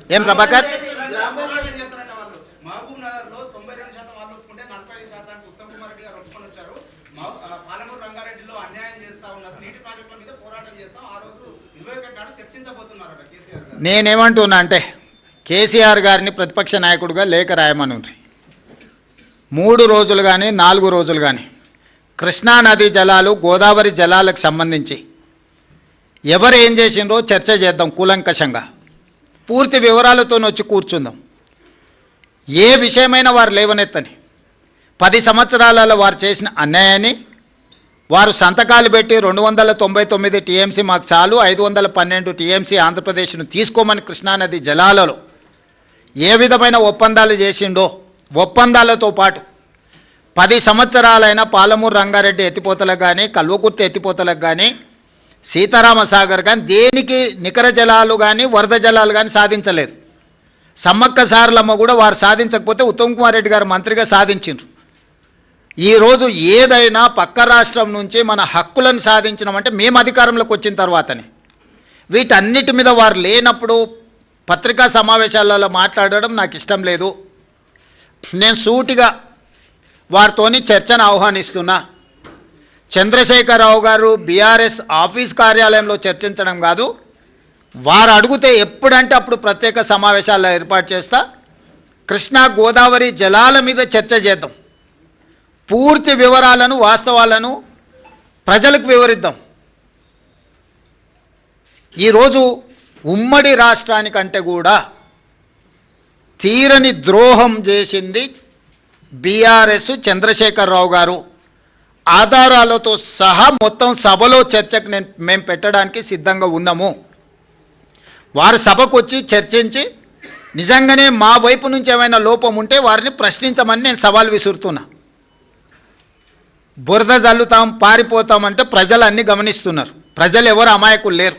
ఏం ప్రభాకర్? నేనేమంటున్నా అంటే కేసీఆర్ గారిని ప్రతిపక్ష నాయకుడిగా లేఖ రాయమనుంది. 3 రోజులు కానీ 4 రోజులు కానీ కృష్ణానది జలాలు గోదావరి జలాలకు సంబంధించి ఎవరు ఏం చేసిండ్రో చర్చ చేద్దాం కూలంకషంగా, పూర్తి వివరాలతో వచ్చి కూర్చుందాం. ఏ విషయమైనా వారు లేవనెత్తని 10 సంవత్సరాలలో వారు చేసిన అన్యాయాన్ని, వారు సంతకాలు పెట్టి 299 టీఎంసీ మాకు చాలు, 512 టీఎంసీ ఆంధ్రప్రదేశ్ను తీసుకోమని కృష్ణానది జలాలలో ఏ విధమైన ఒప్పందాలు చేసిండో, ఒప్పందాలతో పాటు 10 సంవత్సరాలైన పాలమూరు రంగారెడ్డి ఎత్తిపోతలకు కానీ, కల్వకుర్తి ఎత్తిపోతలకు కానీ, సీతారామసాగర్ కానీ దేనికి నికర జలాలు కానీ వరద జలాలు కానీ సాధించలేదు. సమ్మక్క సారలమ్మ కూడా వారు సాధించకపోతే ఉత్తమ్ కుమార్ రెడ్డి గారు మంత్రిగా సాధించారు. ఈరోజు ఏదైనా పక్క రాష్ట్రం నుంచి మన హక్కులను సాధించడమంటే మేము అధికారంలోకి వచ్చిన తర్వాతనే. వీటన్నిటి మీద వారు లేనప్పుడు పత్రికా సమావేశాలలో మాట్లాడడం నాకు ఇష్టం లేదు. నేను సూటిగా వారితోని చర్చను ఆహ్వానిస్తున్నా. చంద్రశేఖరరావు గారు బీఆర్ఎస్ ఆఫీస్ కార్యాలయంలో చర్చించడం కాదు, వారు అడిగితే ఎప్పుడంటే అప్పుడు ప్రత్యేక సమావేశాల్లో ఏర్పాటు చేస్తా. కృష్ణా గోదావరి జలాల మీద చర్చ చేద్దాం. పూర్తి వివరాలను, వాస్తవాలను ప్రజలకు వివరిద్దాం. ఈరోజు ఉమ్మడి రాష్ట్రానికంటే కూడా తీరని ద్రోహం చేసింది బీఆర్ఎస్, చంద్రశేఖరరావు గారు. ఆధారాలతో సహా మొత్తం సభలో చర్చకు మేము పెట్టడానికి సిద్ధంగా ఉన్నాము. వారు సభకు వచ్చి చర్చించి నిజంగానే మా వైపు నుంచి ఏమైనా లోపం ఉంటే వారిని ప్రశ్నించమని నేను సవాల్ విసురుతున్నా. బురద జల్లుతాం, పారిపోతామంటే ప్రజలు అన్నీ గమనిస్తున్నారు. ప్రజలు ఎవరు అమాయకులు లేరు.